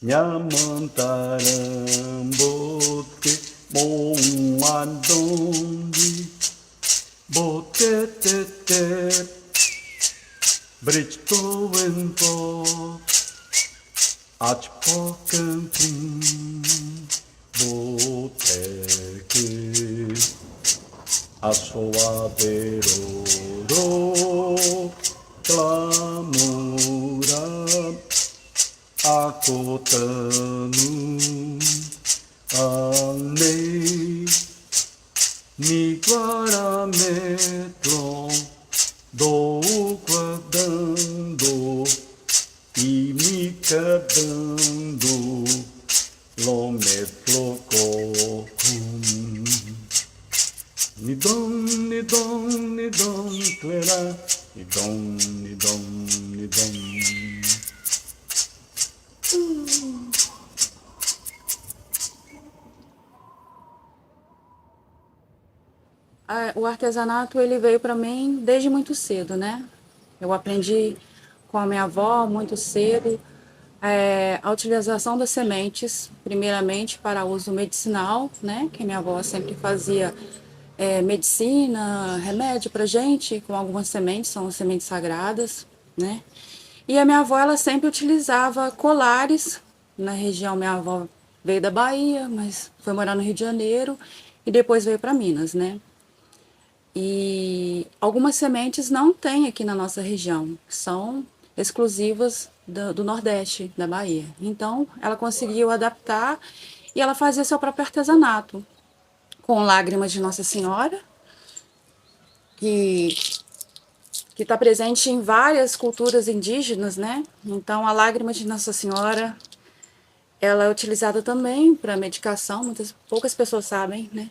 Nyamantarambote Monmandondi Botete Brito Vento Achpocampim Boteke Asoaberoro Clamura Akotanu Alei Miguarametlon Do guardando e me quedando Lometlo Cocum Nidom, nidom, nidom, clera Nidom, nidom, nidom O artesanato ele veio para mim desde muito cedo, né? Eu aprendi com a minha avó muito cedo a utilização das sementes, primeiramente para uso medicinal, né? Que minha avó sempre fazia medicina, remédio para gente com algumas sementes, são sementes sagradas, né? E a minha avó ela sempre utilizava colares na região. Minha avó veio da Bahia, mas foi morar no Rio de Janeiro e depois veio para Minas, né? E algumas sementes não tem aqui na nossa região, são exclusivas do Nordeste, da Bahia. Então, ela conseguiu adaptar e ela fazia seu próprio artesanato, com lágrimas de Nossa Senhora, que está presente em várias culturas indígenas, né? Então, a lágrima de Nossa Senhora, ela é utilizada também para medicação, poucas pessoas sabem, né?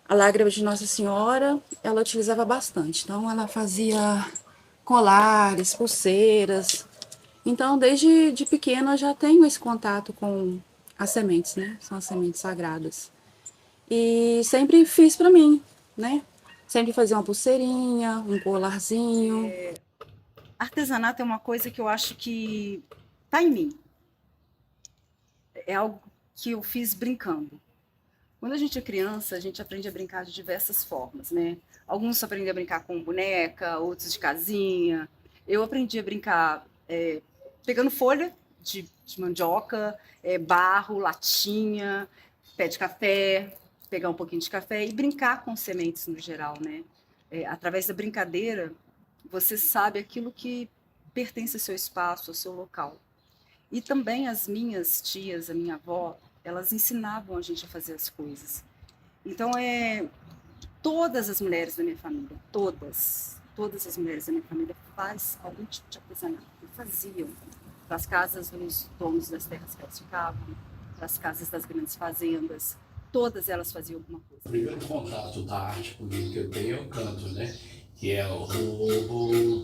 A lágrima de Nossa Senhora, ela utilizava bastante. Então, ela fazia colares, pulseiras. Então, desde de pequena, eu já tenho esse contato com as sementes, né? São as sementes sagradas. E sempre fiz para mim, né? Sempre fazia uma pulseirinha, um colarzinho. Artesanato é uma coisa que eu acho que tá em mim. É algo que eu fiz brincando. Quando a gente é criança, a gente aprende a brincar de diversas formas, né? Alguns aprendem a brincar com boneca, outros de casinha. Eu aprendi a brincar pegando folha de mandioca, barro, latinha, pé de café, pegar um pouquinho de café e brincar com sementes no geral, né? Através da brincadeira, você sabe aquilo que pertence ao seu espaço, ao seu local. E também as minhas tias, a minha avó, elas ensinavam a gente a fazer as coisas. Então, todas as mulheres da minha família, todas as mulheres da minha família faz algum tipo de artesanato, faziam para as casas dos donos das terras que elas ficavam, para as casas das grandes fazendas, todas elas faziam alguma coisa. O primeiro contato da arte comigo que eu tenho é o canto, né? Que é o Roborure,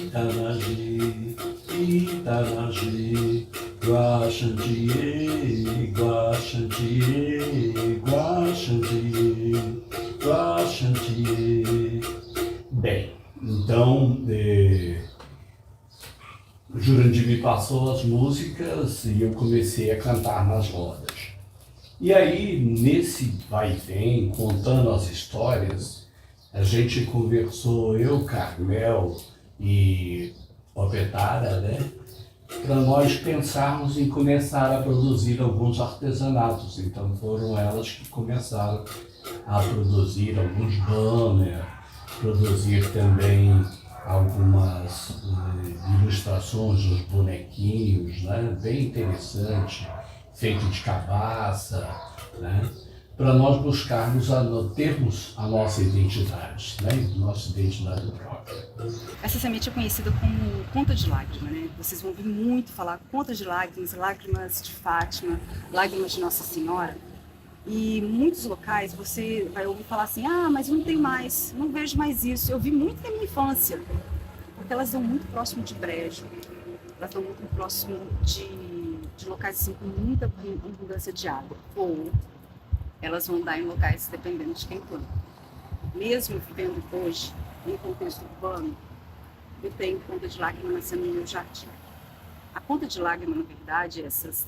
Itanagi, Itanagi, Guaxantie, Guaxantie, Guaxantie, Guaxantie. Bem, então, o Jurandir me passou as músicas e eu comecei a cantar nas rodas. E aí, nesse vai e vem, contando as histórias, a gente conversou, eu, Carmel e Opetara, né? Para nós pensarmos em começar a produzir alguns artesanatos. Então foram elas que começaram a produzir alguns banners, produzir também algumas ilustrações dos bonequinhos, né? Bem interessante, feito de cabaça, né? Para nós buscarmos, termos a nossa identidade, né? Nossa identidade própria. Essa semente é conhecida como conta de lágrima, né? Vocês vão ouvir muito falar conta de lágrimas, lágrimas de Fátima, lágrimas de Nossa Senhora. E em muitos locais você vai ouvir falar assim, mas eu não tenho mais, não vejo mais isso. Eu vi muito na minha infância, porque elas dão muito próximo de brejo, elas dão muito próximo de locais assim, com muita abundância de água. Ou elas vão dar em locais dependendo de quem planta. Mesmo vivendo hoje em contexto urbano, eu tenho conta de lágrima nascendo no meu jardim. A conta de lágrima, na verdade, essas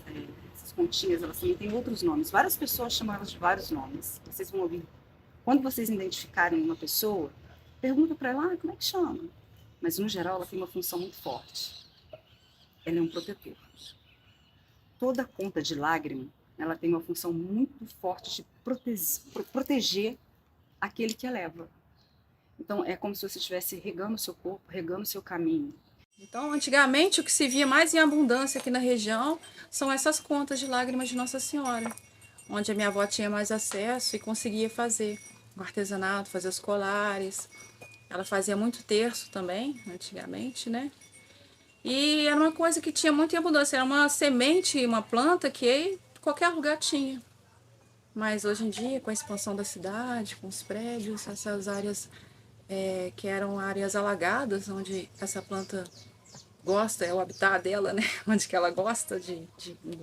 continhas, elas também têm outros nomes. Várias pessoas chamam elas de vários nomes. Vocês vão ouvir. Quando vocês identificarem uma pessoa, pergunta para ela, como é que chama? Mas, no geral, ela tem uma função muito forte. Ela é um protetor. Toda conta de lágrima, ela tem uma função muito forte de proteger aquele que a leva. Então, é como se você estivesse regando o seu corpo, regando o seu caminho. Então, antigamente, o que se via mais em abundância aqui na região são essas contas de lágrimas de Nossa Senhora, onde a minha avó tinha mais acesso e conseguia fazer o artesanato, fazer os colares. Ela fazia muito terço também, antigamente, né? E era uma coisa que tinha muito em abundância. Era uma semente, uma planta que qualquer lugar tinha. Mas hoje em dia, com a expansão da cidade, com os prédios, essas áreas que eram áreas alagadas, onde essa planta gosta, é o habitat dela, né? Onde que ela gosta de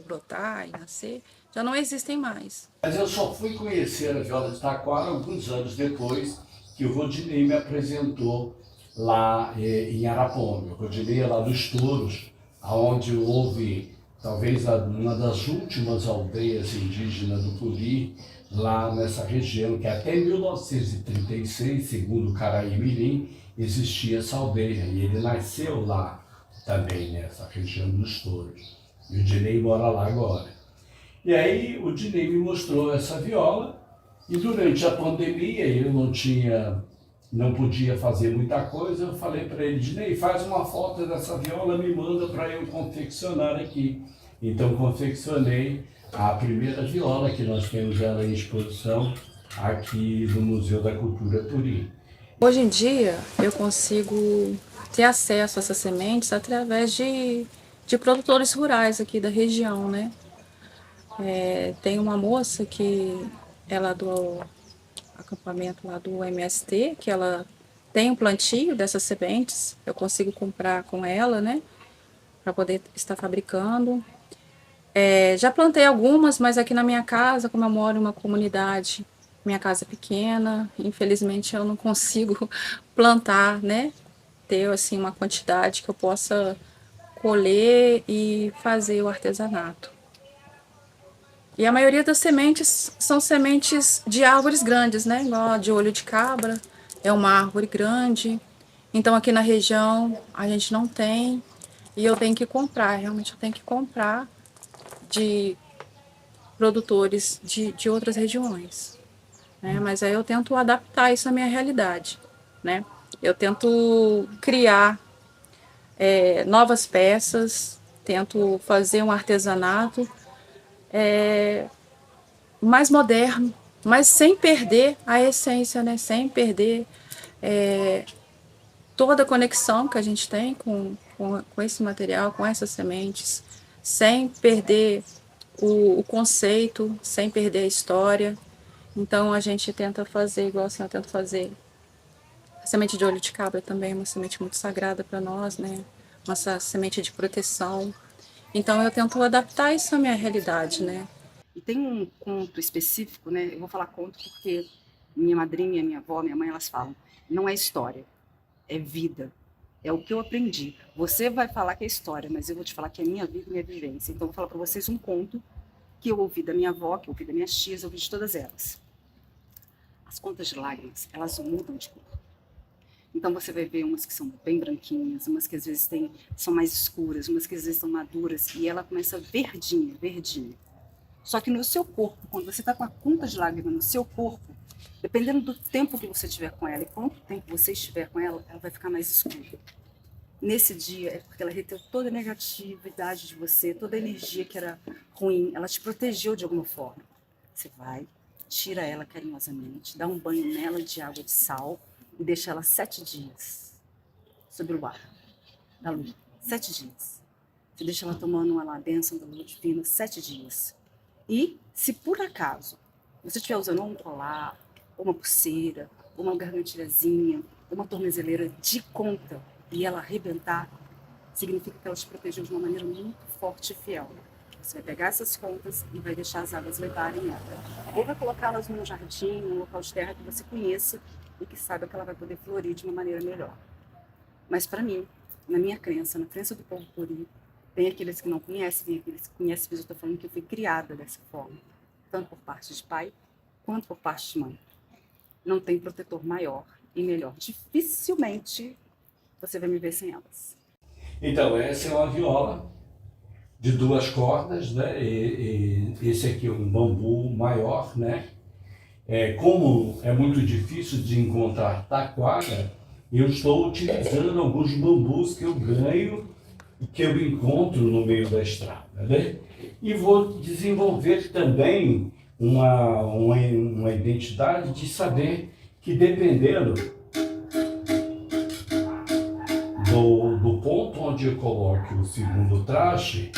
brotar e nascer, já não existem mais. Mas eu só fui conhecer a viola de taquara alguns anos depois que o Rodinei me apresentou lá em Araponga. O Rodinei é lá dos Touros, onde houve talvez uma das últimas aldeias indígenas do Puri, lá nessa região, que até 1936, segundo o Caraí Mirim, existia essa aldeia. E ele nasceu lá também, nessa região dos Touros. E o Dinei mora lá agora. E aí o Dinei me mostrou essa viola, e durante a pandemia eu não podia fazer muita coisa. Eu falei para ele, Dinei, faz uma foto dessa viola, me manda para eu confeccionar aqui. Então confeccionei a primeira viola, que nós temos ela em exposição aqui no Museu da Cultura Puri. Hoje em dia eu consigo ter acesso a essas sementes através de produtores rurais aqui da região, né? Tem uma moça que ela do acampamento lá do MST, que ela tem um plantio dessas sementes, eu consigo comprar com ela, né? Para poder estar fabricando. Já plantei algumas, mas aqui na minha casa, como eu moro em uma comunidade, minha casa é pequena, infelizmente eu não consigo plantar, né? Ter assim uma quantidade que eu possa colher e fazer o artesanato. E a maioria das sementes são sementes de árvores grandes, né? Igual a de olho de cabra, é uma árvore grande. Então aqui na região a gente não tem e eu tenho que comprar, realmente eu tenho que comprar de produtores de outras regiões, né? Mas aí eu tento adaptar isso à minha realidade, né? Eu tento criar novas peças, tento fazer um artesanato mais moderno, mas sem perder a essência, né? Sem perder toda a conexão que a gente tem com esse material, com essas sementes, sem perder o conceito, sem perder a história. Então a gente tenta fazer igual assim, eu tento fazer. A semente de olho de cabra também é uma semente muito sagrada para nós, né? Nossa semente de proteção. Então eu tento adaptar isso à minha realidade, né? E tem um conto específico, né? Eu vou falar conto porque minha madrinha, minha avó, minha mãe, elas falam, não é história, é vida. É o que eu aprendi. Você vai falar que é história, mas eu vou te falar que é minha vida e minha vivência. Então eu vou falar para vocês um conto que eu ouvi da minha avó, que eu ouvi das minhas tias, eu ouvi de todas elas. As contas de lágrimas, elas mudam de cor. Então você vai ver umas que são bem branquinhas, umas que às vezes são mais escuras, umas que às vezes são maduras, e ela começa verdinha, verdinha. Só que no seu corpo, quando você está com a conta de lágrima no seu corpo, dependendo do tempo que você tiver com ela e quanto tempo você estiver com ela, ela vai ficar mais escura. Nesse dia é porque ela reteu toda a negatividade de você, toda a energia que era ruim, ela te protegeu de alguma forma. Você vai, tira ela carinhosamente, dá um banho nela de água de sal, e deixa ela 7 dias sobre o ar da lua. 7 dias. Você deixa ela tomando a bênção da lua divina 7 dias. E, se por acaso você estiver usando um colar, ou uma pulseira, ou uma gargantilhazinha, ou uma tornozeleira de conta, e ela arrebentar, significa que ela te protegeu de uma maneira muito forte e fiel. Você vai pegar essas contas e vai deixar as águas levarem ela. Ou vai colocá-las num jardim, num local de terra que você conheça, e que saiba que ela vai poder florir de uma maneira melhor. Mas para mim, na minha crença, na crença do povo puri, tem aqueles que não conhecem, tem aqueles que conhecem, mas eu estou falando que eu fui criada dessa forma, tanto por parte de pai quanto por parte de mãe. Não tem protetor maior e melhor. Dificilmente você vai me ver sem elas. Então, essa é uma viola de 2 cordas, né? Esse aqui é um bambu maior, né? Como é muito difícil de encontrar taquara, eu estou utilizando alguns bambus que eu ganho e que eu encontro no meio da estrada, né? E vou desenvolver também uma identidade de saber que, dependendo do ponto onde eu coloque o segundo traste,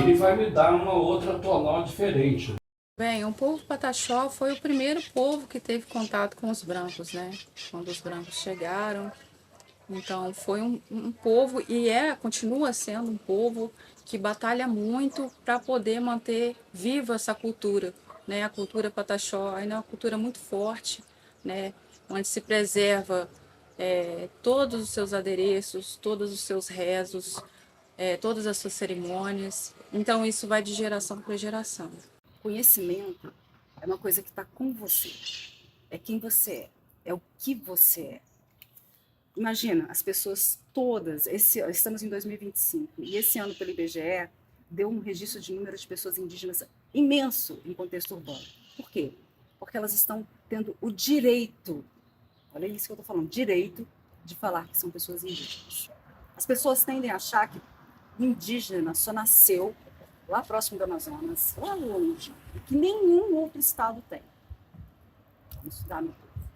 ele vai me dar uma outra tonal diferente. Bem, o povo Pataxó foi o primeiro povo que teve contato com os brancos, né? Quando os brancos chegaram. Então, foi um povo, e continua sendo um povo que batalha muito para poder manter viva essa cultura, né? A cultura Pataxó ainda é uma cultura muito forte, né? Onde se preserva todos os seus adereços, todos os seus rezos, todas as suas cerimônias. Então, isso vai de geração para geração. Conhecimento é uma coisa que está com você. É quem você é o que você é. Imagina, as pessoas todas, estamos em 2025, e esse ano pelo IBGE deu um registro de número de pessoas indígenas imenso em contexto urbano. Por quê? Porque elas estão tendo o direito, olha isso que eu estou falando, direito de falar que são pessoas indígenas. As pessoas tendem a achar que indígena só nasceu lá próximo do Amazonas, lá longe, e que nenhum outro estado tem. Vamos estudar,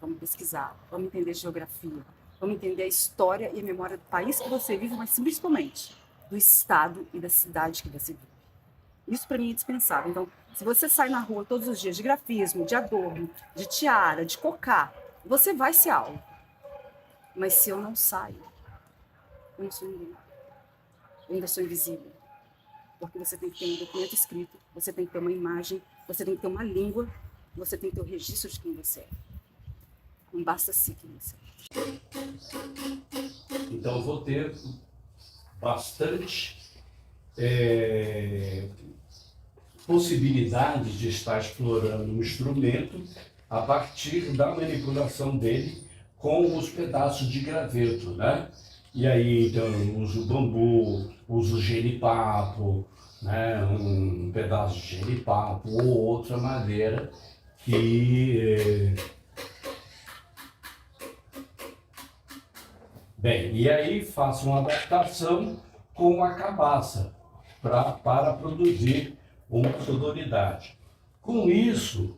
vamos pesquisar, vamos entender geografia, vamos entender a história e a memória do país que você vive, mas principalmente do estado e da cidade que você vive. Isso para mim é indispensável. Então, se você sai na rua todos os dias de grafismo, de adorno, de tiara, de cocá, você vai ser algo. Mas se eu não saio, eu não sou ninguém. Eu ainda sou invisível. Porque você tem que ter um documento escrito, você tem que ter uma imagem, você tem que ter uma língua, você tem que ter o registro de quem você é. Não basta ser quem você é. Então, vou ter bastante possibilidade de estar explorando um instrumento a partir da manipulação dele com os pedaços de graveto, né? E aí, então, eu uso bambu, uso genipapo, né? Um pedaço de genipapo ou outra madeira que... Bem, e aí faço uma adaptação com a cabaça para produzir uma sonoridade. Com isso,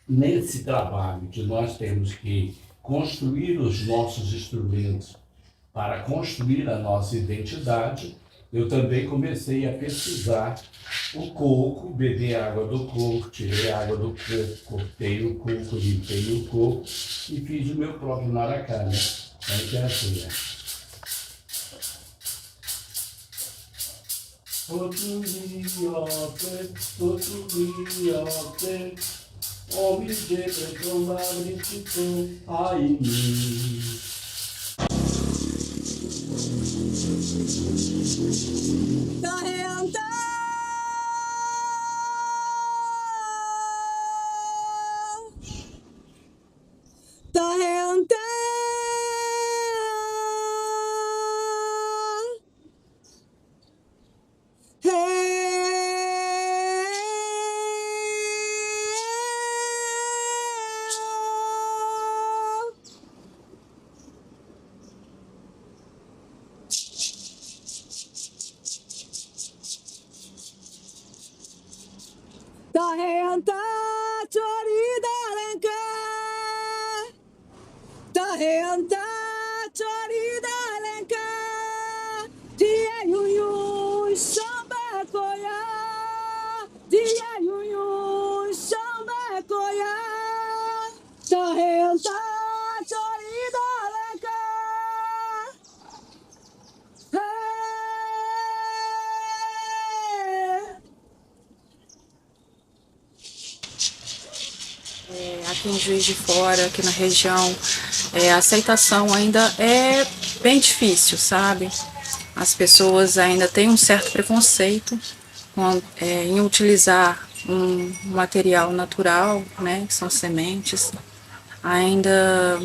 nesse trabalho que nós temos que construir os nossos instrumentos para construir a nossa identidade, eu também comecei a pesquisar o coco, beber água do coco, tirei a água do coco, cortei o coco, limpei o coco e fiz o meu próprio maracá, né? Aí que é assim, né? Outro dia, homem de preto, magnífico, ai, Tahenta chorida lenca, tahenta chorida lenca, dia yuyu samba koya, dia yuyu samba koya, tahenta chorida lenca. aqui em Juiz de Fora, aqui na região, a aceitação ainda é bem difícil, sabe? As pessoas ainda têm um certo preconceito em utilizar um material natural, né, que são sementes. Ainda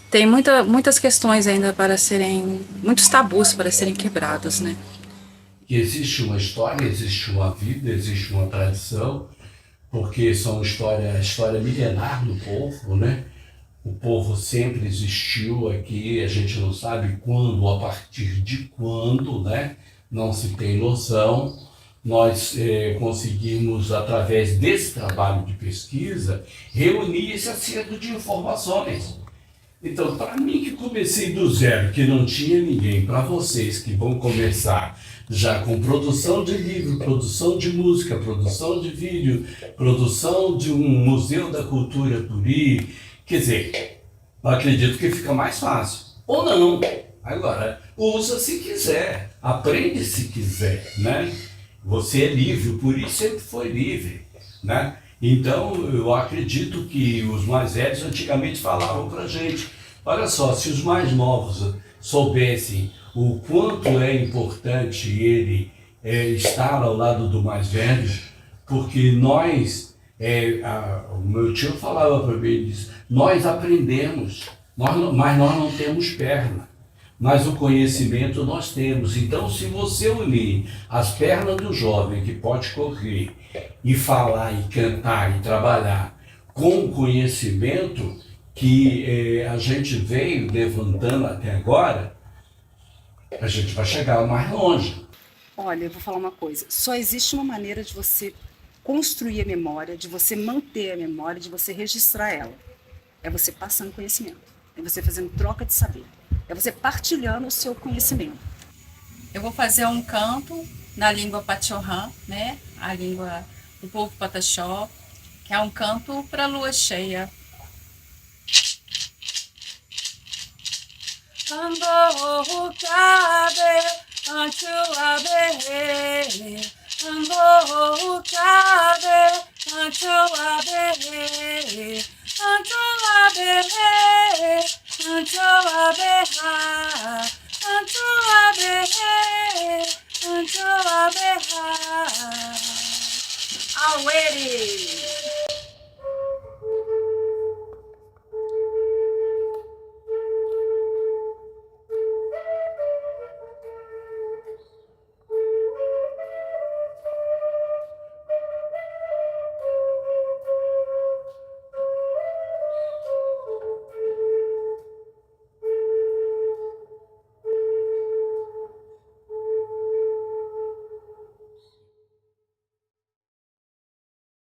tem muitas questões ainda muitos tabus para serem quebrados, né? Que existe uma história, existe uma vida, existe uma tradição, porque são história milenar do povo, né? O povo sempre existiu aqui, a gente não sabe quando, a partir de quando, né? Não se tem noção. Nós conseguimos, através desse trabalho de pesquisa, reunir esse acervo de informações. Então, para mim que comecei do zero, que não tinha ninguém, para vocês que vão começar já com produção de livro, produção de música, produção de vídeo, produção de um museu da cultura Turi, quer dizer, eu acredito que fica mais fácil. Ou não. Agora, usa se quiser, aprende se quiser, né? Você é livre, o Turi sempre foi livre, né? Então, eu acredito que os mais velhos antigamente falavam para a gente, olha só, se os mais novos soubessem o quanto é importante ele estar ao lado do mais velho, porque nós, o meu tio falava para mim, disse, nós aprendemos, mas nós não temos perna. Mas o conhecimento nós temos. Então, se você unir as pernas do jovem que pode correr e falar e cantar e trabalhar com o conhecimento que a gente veio levantando até agora, a gente vai chegar mais longe. Olha, eu vou falar uma coisa. Só existe uma maneira de você construir a memória, de você manter a memória, de você registrar ela. É você passando conhecimento. É você fazendo troca de saber. É você partilhando o seu conhecimento. Eu vou fazer um canto na língua Pachorrã, né? A língua do povo Pataxó, que é um canto para a lua cheia. Ango cabe, anchuabe, ango cabe, anchuabe, anchuabe, anchuabe, anchuabe, anchuabe, awere